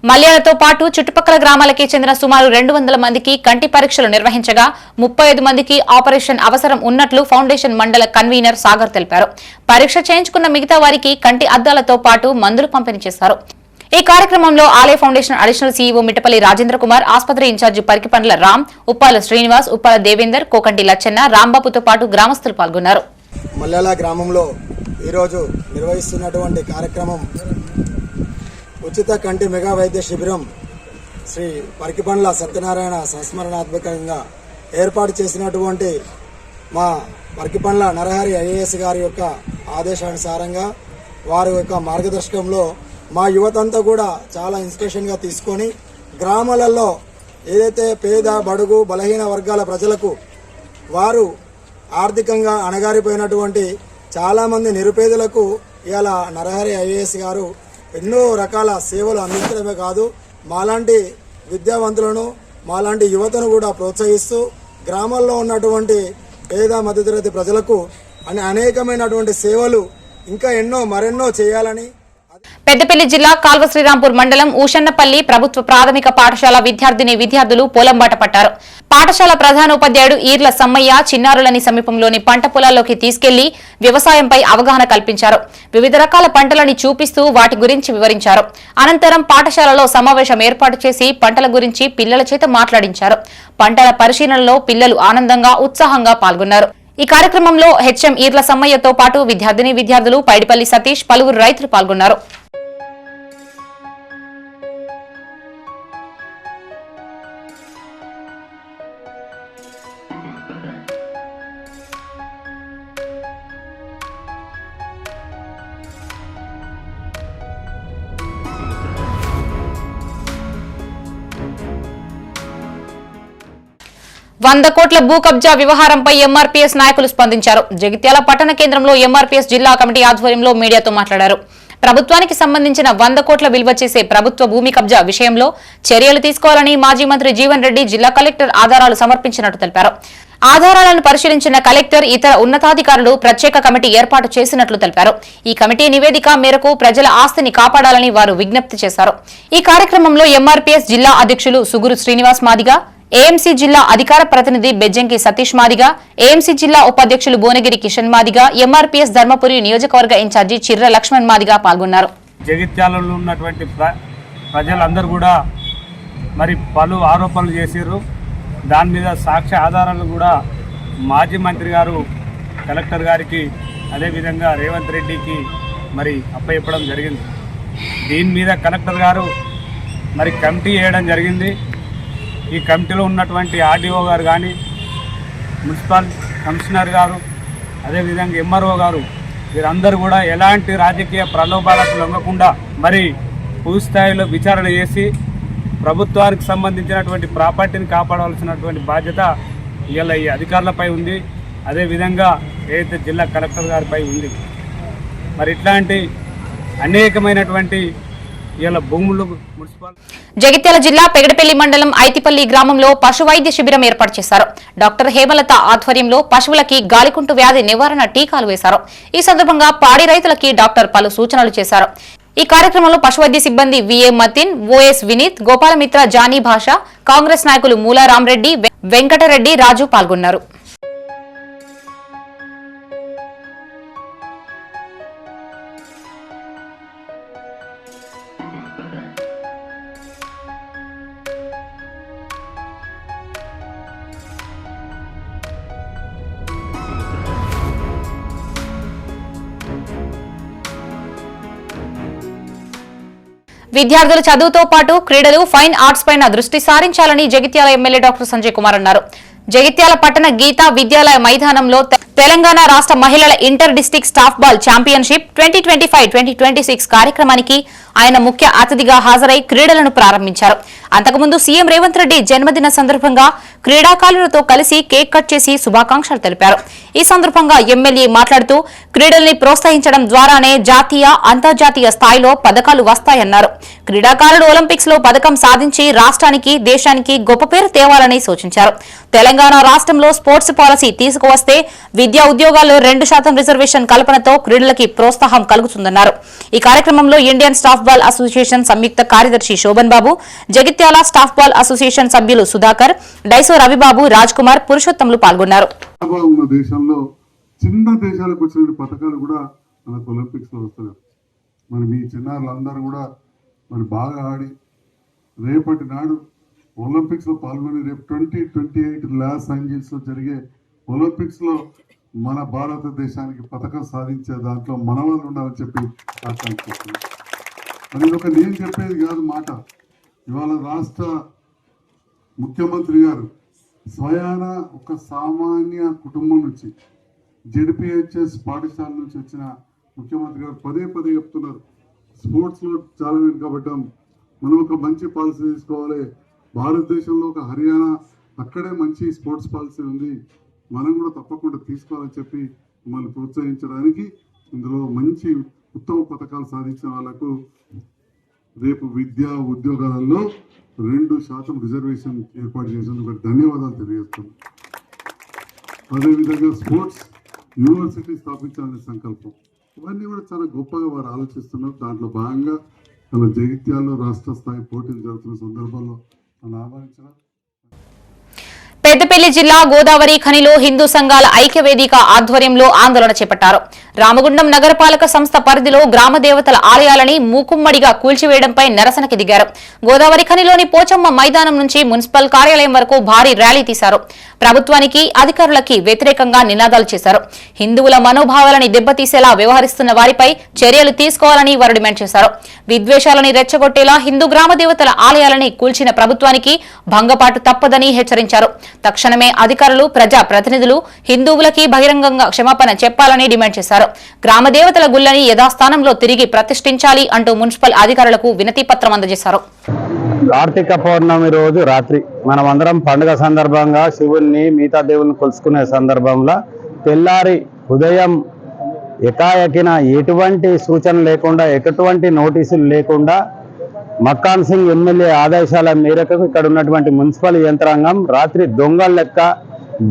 మల్యాలతో పాటు చుట్టుపక్కల గ్రామాలకి చెందిన సుమారు 200 మందికి కంటి పరీక్షలు నిర్వహించగా 35 మందికి ఆపరేషన్ అవసరం ఉన్నట్లు ఫౌండేషన్ మండల కన్వీనర్ సాగర్ తెలిపారు. పరీక్ష చేయించుకున్న మిగతా వారికి కంటి అద్దాలతో పాటు మందులు పంపిణీ చేశారు. ఈ కార్యక్రమంలో ఆలయ foundation additional CEO Mittapalli Rajendra Kumar, ఆసుపత్రి ఇన్ఛార్జి పరికిపండ్ల రామ్, ఉప్పాల శ్రీనివాస్, ఉప్పాల దేవేందర్, కోకంటి లచ్చన్న, రాంబాబుతో పాటు గ్రామస్తులు పాల్గొన్నారు. మల్యాల గ్రామంలో ఈరోజు నిర్వహిస్తున్నటువంటి కార్యక్రమం ఉచిత కంటి మెగా వైద్య శిబిరం శ్రీ పరికిపండ్ల సత్యనారాయణ సంస్మరణాత్మకంగా ఏర్పాటు చేసినటువంటి మా పరికిపండ్ల నరహరి ఐఏఎస్ గారి యొక్క ఆదేశానుసారంగా వారి యొక్క మార్గదర్శకంలో మా యువతంతా కూడా చాలా ఇన్స్పిరేషన్గా తీసుకొని గ్రామాలలో ఏదైతే పేద బడుగు బలహీన వర్గాల ప్రజలకు వారు ఆర్థికంగా అణగారిపోయినటువంటి చాలామంది నిరుపేదలకు ఇవాళ నరహరి ఐఏఎస్ గారు ఎన్నో రకాల సేవలు అందించడమే కాదు, మాలాంటి విద్యావంతులను మాలాంటి యువతను కూడా ప్రోత్సహిస్తూ గ్రామాల్లో ఉన్నటువంటి పేద మధ్యతరగతి ప్రజలకు అనేకమైనటువంటి సేవలు ఇంకా మరెన్నో చేయాలని. పెద్దపల్లి జిల్లా కాల్వ శ్రీరాంపూర్ మండలం ఊషన్నపల్లి ప్రభుత్వ ప్రాథమిక పాఠశాల విద్యార్థులు పొలంబాట పట్టారు. పాఠశాల ప్రధానోపాధ్యాయుడు ఈర్ల సమ్మయ్య చిన్నారులని సమీపంలోని పంట పొలాల్లోకి తీసుకెళ్లి వ్యవసాయంపై అవగాహన కల్పించారు. వివిధ రకాల పంటలని చూపిస్తూ వాటి గురించి వివరించారు. అనంతరం పాఠశాలలో సమావేశం ఏర్పాటు చేసి పంటల గురించి పిల్లల చేత మాట్లాడించారు. పంటల పరిశీలనలో పిల్లలు ఆనందంగా ఉత్సాహంగా పాల్గొన్నారు. ఈ కార్యక్రమంలో హెచ్ఎం ఈర్ల సమ్మయ్యతో పాటు విద్యార్థులు, పైడిపల్లి సతీష్, పలువురు రైతులు పాల్గొన్నారు. 100 కోట్ల భూ కబ్జా వ్యవహారంపై ఎంఆర్పీఎస్ నాయకులు స్పందించారు. జగిత్యాల పట్టణ కేంద్రంలో ఎంఆర్పీఎస్ జిల్లా కమిటీ ఆధ్వర్యంలో మీడియాతో మాట్లాడారు. ప్రభుత్వానికి సంబంధించిన 100 కోట్ల విలువ చేసే ప్రభుత్వ భూమి కబ్జా విషయంలో చర్యలు తీసుకోవాలని మాజీ మంత్రి జీవన్ రెడ్డి జిల్లా కలెక్టర్ ఆధారాలు సమర్పించినట్టు తెలిపారు. ఆధారాలను పరిశీలించిన కలెక్టర్ ఇతర ఉన్నతాధికారులు ప్రత్యేక కమిటీ ఏర్పాటు చేసినట్లు తెలిపారు. ఈ కమిటీ నివేదిక మేరకు ప్రజల ఆస్తిని కాపాడాలని వారు విజ్ఞప్తి చేశారు. ఈ కార్యక్రమంలో ఎంఆర్పీఎస్ జిల్లా అధ్యక్షులు సుగురు శ్రీనివాస్ మాదిగా, ఏఎంసీ జిల్లా అధికార ప్రతినిధి బెజ్జంకి సతీష్ మాదిగా, ఏఎంసీ జిల్లా ఉపాధ్యక్షులు భువనగిరి కిషన్ మాదిగా, ఎంఆర్పీఎస్ ధర్మపురి నియోజకవర్గ ఇన్ఛార్జి చిర్ర లక్ష్మణ్ మాదిగా పాల్గొన్నారు. జగిత్యాలలో ఉన్నటువంటి ప్రజలందరూ కూడా మరి పలు ఆరోపణలు చేశారు. దాని మీద సాక్ష్య ఆధారాలు కూడా మాజీ మంత్రి గారు కలెక్టర్ గారికి అదేవిధంగా రేవంత్ రెడ్డికి మరి అప్పచెప్పడం జరిగింది. దీని మీద కలెక్టర్ గారు మరి కమిటీ వేయడం జరిగింది. ఈ కమిటీలో ఉన్నటువంటి ఆర్డీఓ గారు కానీ, మున్సిపల్ కమిషనర్ గారు, అదేవిధంగా ఎంఆర్ఓ గారు, వీరందరూ కూడా ఎలాంటి రాజకీయ ప్రలోభాలకు లొంగకుండా మరి పూర్తిస్థాయిలో విచారణ చేసి ప్రభుత్వానికి సంబంధించినటువంటి ప్రాపర్టీని కాపాడవలసినటువంటి బాధ్యత ఇవాళ ఈ అధికారులపై ఉంది. అదేవిధంగా ఏదైతే జిల్లా కలెక్టర్ గారిపై ఉంది. మరి ఇట్లాంటి అనేకమైనటువంటి ఇవాళ భూములు మున్సిపల్ జగిత్యాల జిల్లా పెగడపల్లి మండలం ఐతిపల్లి గ్రామంలో పశు వైద్య శిబిరం ఏర్పాటు చేశారు. డాక్టర్ హేమలత ఆధ్వర్యంలో పశువులకి గాలికుంటు వ్యాధి నివారణ టీకాలు వేశారు. ఈ సందర్భంగా పాడి రైతులకి డాక్టర్ పలు సూచనలు చేశారు. ఈ కార్యక్రమంలో పశువైద్య సిబ్బంది VA Matin, OS Vineeth, Gopalamitra, Jani Basha, Congress నాయకులు మూలారాంరెడ్డి, వెంకటరెడ్డి, రాజు పాల్గొన్నారు. విద్యార్థులు చదువుతో పాటు క్రీడలు, ఫైన్ ఆర్ట్స్ పైన దృష్టి సారించాలని జగిత్యాల ఎమ్మెల్యే డాక్టర్ సంజయ్ కుమార్ అన్నారు. జగిత్యాల పట్టణ గీతా విద్యాలయ మైదానంలో తెలంగాణ రాష్ట్ర మహిళల inter district staff ball championship 2025-2026 కార్యక్రమానికి ఆయన ముఖ్య అతిథిగా హాజరై క్రీడలను ప్రారంభించారు. అంతకుముందు సీఎం రేవంత్ రెడ్డి జన్మదిన సందర్భంగా క్రీడాకారులతో కలిసి కేక్ కట్ చేసి శుభాకాంక్షలు తెలిపారు. ఈ సందర్భంగా ఎమ్మెల్యే మాట్లాడుతూ క్రీడల్ని ప్రోత్సహించడం ద్వారానే జాతీయ, అంతర్జాతీయ స్థాయిలో పథకాలు వస్తాయన్నారు. క్రీడాకారులు ఒలింపిక్స్ లో పథకం సాధించి రాష్ట్రానికి, దేశానికి గొప్ప పేరు తేవాలని సూచించారు. తెలంగాణ రాష్ట్రంలో స్పోర్ట్స్ పాలసీ తీసుకువస్తే విద్యా ఉద్యోగాల్లో 2% రిజర్వేషన్ కల్పనతో క్రీడలకి ప్రోత్సాహం కలుగుతుందన్నారు. ఈ కార్యక్రమంలో ఇండియన్ స్టాఫ్ బాల్ అసోసియేషన్ సంయుక్త కార్యదర్శి శోభన్ బాబు, జగిత్యాల స్టాఫ్ బాల్ అసోసియేషన్ సభ్యులు సుధాకర్, డైసో రవిబాబు, రాజ్ కుమార్, పురుషోత్తములు పాల్గొన్నారు. దేశంలో చిన్న దేశాలకు వచ్చిన పథకాలు కూడా మనకు ఒలింపిక్స్ లో వస్తాయి. మరి మీ చిన్నారులందరూ కూడా మరి బాగా ఆడి రేపటి నాడు ఒలింపిక్స్ లో పాల్గొని రేపు 2028 లాస్ ఏంజల్స్ లో జరిగే ఒలింపిక్స్ లో మన భారతదేశానికి పథకం సాధించే దాంట్లో మన వాళ్ళు ఉండాలని చెప్పి ఆకాంక్షిస్తున్నాం. మరి ఒక నేను చెప్పేది కాదు మాట. ఇవాళ రాష్ట్ర ముఖ్యమంత్రి గారు స్వయాన ఒక సామాన్య కుటుంబం నుంచి, జెడ్పీహెచ్ఎస్ పాఠశాల నుంచి వచ్చిన ముఖ్యమంత్రి గారు పదే పదే చెప్తున్నారు, స్పోర్ట్స్లో చాలా వెనుకబడ్డాం, మనం ఒక మంచి పాలసీ తీసుకోవాలి. భారతదేశంలో ఒక హర్యానా అక్కడే మంచి స్పోర్ట్స్ పాలసీ ఉంది, మనం కూడా తప్పకుండా తీసుకోవాలని చెప్పి మిమ్మల్ని ప్రోత్సహించడానికి ఇందులో మంచి ఉత్తమ పథకాలు సాధించిన వాళ్లకు రేపు విద్యా ఉద్యోగాలలో 2% రిజర్వేషన్ ఏర్పాటు చేసినందుకు ధన్యవాదాలు తెలియజేస్తున్నాం. అదేవిధంగా స్పోర్ట్స్ యూనివర్సిటీ స్థాపించాలనే సంకల్పం, ఇవన్నీ కూడా చాలా గొప్పగా వారు ఆలోచిస్తున్నారు. దాంట్లో భాగంగా మన జగిత్యాలలో రాష్ట్ర స్థాయి పోటీలు జరుగుతున్న సందర్భంలో మనం ఆహ్వానించడం. పెద్దపల్లి జిల్లా గోదావరి ఖనిలో హిందూ సంఘాల ఐక్యవేదిక ఆధ్వర్యంలో ఆందోళన చేపట్టారు. రామగుండం నగరపాలక సంస్థ పరిధిలో గ్రామ దేవతల ఆలయాలని మూకుమ్మడిగా కూల్చివేయడంపై నిరసనకి దిగారు. గోదావరి ఖనిలోని పోచమ్మ మైదానం నుంచి మున్సిపల్ కార్యాలయం వరకు భారీ ర్యాలీ తీశారు. ప్రభుత్వానికి, అధికారులకి వ్యతిరేకంగా నినాదాలు చేశారు. హిందువుల మనోభావాలని దెబ్బతీసేలా వ్యవహరిస్తున్న వారిపై చర్యలు తీసుకోవాలని వారు డిమాండ్ చేశారు. విద్వేషాలని రెచ్చగొట్టేలా హిందూ గ్రామ దేవతల ఆలయాలని కూల్చిన ప్రభుత్వానికి భంగపాటు తప్పదని హెచ్చరించారు. తక్షణమే అధికారులు, ప్రజా ప్రతినిధులు హిందువులకి బహిరంగంగా క్షమాపణ చెప్పాలని డిమాండ్ చేశారు. గ్రామ దేవతల గుళ్లని యథాస్థానంలో తిరిగి ప్రతిష్ఠించాలి అంటూ మున్సిపల్ అధికారులకు వినతి పత్రం అందజేశారు. కార్తీక పౌర్ణమి రోజు రాత్రి మనం అందరం పండుగ సందర్భంగా శివుణ్ణి మిగతా దేవుని కొలుసుకునే సందర్భంలో తెల్లారి ఉదయం ఎకాయకిన ఎటువంటి సూచన లేకుండా ఎటువంటి నోటీసులు లేకుండా మక్కాన్ సింగ్ ఎమ్మెల్యే ఆదేశాల మేరకు ఇక్కడ ఉన్నటువంటి మున్సిపల్ యంత్రాంగం రాత్రి దొంగల లెక్క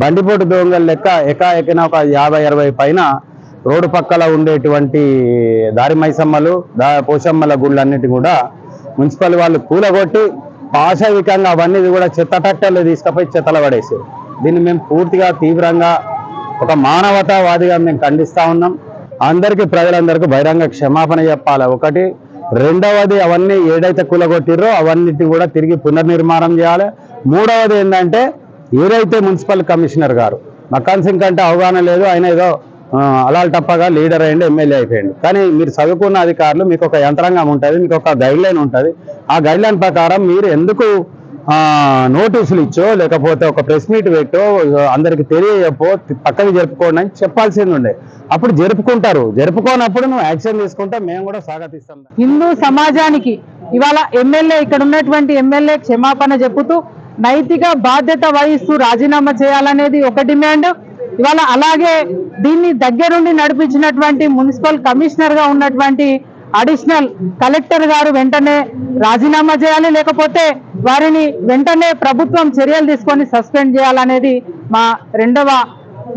బండిపోటు దొంగల లెక్క ఎకాయకిన ఒక 50-60 పైన రోడ్డు పక్కల ఉండేటువంటి దారి మైసమ్మలు పోషమ్మల గుళ్ళన్నిటి కూడా మున్సిపల్ వాళ్ళు కూలగొట్టి పాశవికంగా అవన్నీ కూడా చెత్త ట్రాక్టర్లు తీసుకుపోయి చెత్తలు పడేసారు. దీన్ని మేము పూర్తిగా తీవ్రంగా ఒక మానవతావాదిగా మేము ఖండిస్తా ఉన్నాం. అందరికీ ప్రజలందరికీ బహిరంగ క్షమాపణ చెప్పాలి. ఒకటి, రెండవది అవన్నీ ఏదైతే కూలగొట్టిరో అవన్నిటిని కూడా తిరిగి పునర్నిర్మాణం చేయాలి. మూడవది ఏంటంటే ఏదైతే మున్సిపల్ కమిషనర్ గారు మక్కాన్ సింగ్ కంటే అవగాహన లేదు, ఆయన ఏదో అలాల్ టప్పగా లీడర్ అయ్యండి, ఎమ్మెల్యే అయిపోయింది. కానీ మీరు చదువుకున్న అధికారులు, మీకు ఒక యంత్రాంగం ఉంటుంది, మీకు ఒక గైడ్ లైన్ ఉంటుంది. ఆ గైడ్ లైన్ ప్రకారం మీరు ఎందుకు నోటీసులు ఇచ్చో లేకపోతే ఒక ప్రెస్ మీట్ పెట్టో అందరికి తెలియపో పక్కకి జరుపుకోండి అని చెప్పాల్సింది ఉండే. అప్పుడు జరుపుకుంటారు. జరుపుకోనప్పుడు నువ్వు యాక్షన్ తీసుకుంటే మేము కూడా స్వాగతిస్తాం. హిందూ సమాజానికి ఇవాళ ఎమ్మెల్యే, ఇక్కడ ఉన్నటువంటి ఎమ్మెల్యే క్షమాపణ చెబుతూ నైతిక బాధ్యత వహిస్తూ రాజీనామా చేయాలనేది ఒక డిమాండ్. ఇవాళ అలాగే దీన్ని దగ్గరుండి నడిపించినటువంటి మున్సిపల్ కమిషనర్ గా ఉన్నటువంటి అడిషనల్ కలెక్టర్ గారు వెంటనే రాజీనామా చేయాలి, లేకపోతే వారిని వెంటనే ప్రభుత్వం చర్యలు తీసుకొని సస్పెండ్ చేయాలనేది మా రెండవ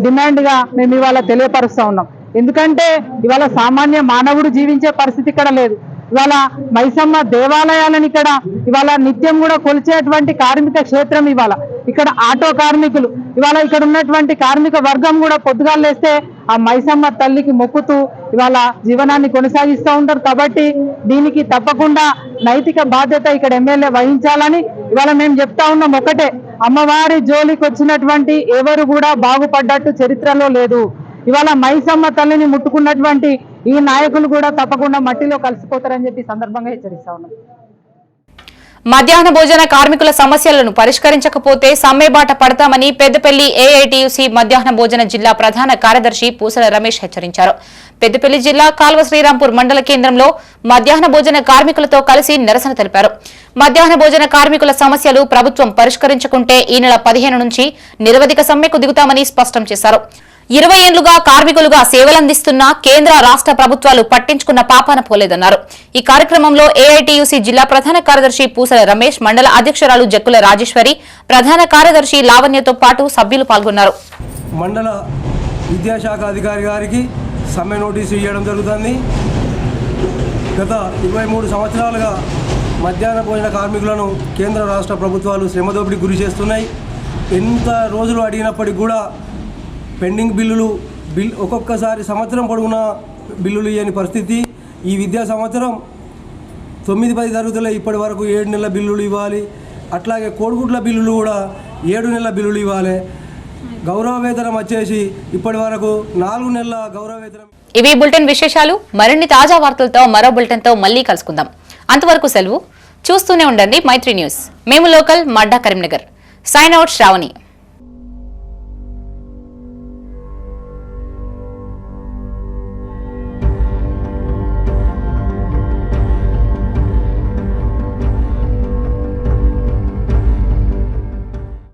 డిమాండ్ గా మేము ఇవాళ తెలియపరుస్తా ఉన్నాం. ఎందుకంటే ఇవాళ సామాన్య మానవుడు జీవించే పరిస్థితి ఇక్కడ లేదు. ఇవాళ మైసమ్మ దేవాలయాలను ఇక్కడ ఇవాళ నిత్యం కూడా కొలిచేటువంటి కార్మిక క్షేత్రం. ఇవాళ ఇక్కడ ఆటో కార్మికులు, ఇవాళ ఇక్కడ ఉన్నటువంటి కార్మిక వర్గం కూడా పొద్దుగాలు లేస్తే ఆ మైసమ్మ తల్లికి మొక్కుతూ ఇవాళ జీవనాన్ని కొనసాగిస్తూ ఉంటారు. కాబట్టి దీనికి తప్పకుండా నైతిక బాధ్యత ఇక్కడ ఎమ్మెల్యే వహించాలని ఇవాళ మేము చెప్తా ఉన్నాం. ఒకటే, అమ్మవారి జోలికి వచ్చినటువంటి ఎవరు కూడా బాగుపడ్డట్టు చరిత్రలో లేదు. ఇవాళ మైసమ్మ తల్లిని ముట్టుకున్నటువంటి ఈ నాయకులు కూడా తప్పకుండా మట్టిలో కలిసిపోతారని చెప్పి సందర్భంగా హెచ్చరిస్తా ఉన్నాం. మధ్యాహ్న భోజన కార్మికుల సమస్యలను పరిష్కరించకపోతే సమ్మెబాట పడతామని పెద్దపల్లి ఏఐటీయూసీ మధ్యాహ్న భోజన జిల్లా ప్రధాన కార్యదర్శి పూసల రమేష్ హెచ్చరించారు. పెద్దపల్లి జిల్లా కాల్వ శ్రీరాంపూర్ మండల కేంద్రంలో మధ్యాహ్న భోజన కార్మికులతో కలిసి నిరసన తెలిపారు. మధ్యాహ్న భోజన కార్మికుల సమస్యలు ప్రభుత్వం పరిష్కరించుకుంటే ఈ నెల 15 నుంచి నిరవధిక సమ్మెకు దిగుతామని స్పష్టం చేశారు. 20 ఏళ్లుగా కార్మికులుగా సేవలందిస్తున్న కేంద్ర రాష్ట్ర ప్రభుత్వాలు పట్టించుకున్న పాపాన పోలేదన్నారు. ఈ కార్యక్రమంలో ఏఐటీయూసీ జిల్లా ప్రధాన కార్యదర్శి పూసల రమేష్, మండల అధ్యక్షురాలు జక్కుల రాజేశ్వరి, ప్రధాన కార్యదర్శి లావణ్యతో పాటు సభ్యులు పాల్గొన్నారు. మండల విద్యాశాఖ అధికారి గారికి సమ్మె నోటీసు ఇవ్వడం జరుగుతుంది. గత 23 సంవత్సరాలుగా మధ్యాహ్న భోజన కార్మికులను కేంద్ర రాష్ట్ర ప్రభుత్వాలు శ్రమదోపిడికి గురి చేస్తున్నాయి. ఎంత రోజులు అడిగినప్పటికీ కూడా పెండింగ్ బిల్లులు ఒక్కొక్కసారి సంవత్సరం పొడుగున బిల్లులు ఇవ్వని పరిస్థితి. ఈ విద్యా సంవత్సరం 9-10 తరగతుల్లో ఇప్పటి వరకు 7 నెలల బిల్లులు ఇవ్వాలి. అట్లాగే కోడిగుడ్ల బిల్లులు కూడా 7 నెలల బిల్లులు ఇవ్వాలి. గౌరవ వేతనం వచ్చేసి ఇప్పటి వరకు 4 నెలల గౌరవ వేతనం. ఇవి బులెటిన్ విశేషాలు. మరిన్ని తాజా వార్తలతో మరో బులెటిన్తో మళ్ళీ కలుసుకుందాం. అంతవరకు సెలవు. చూస్తూనే ఉండండి మైత్రి న్యూస్. మేము లోకల్ మడ్డా కరీంనగర్. Sign out Shravani.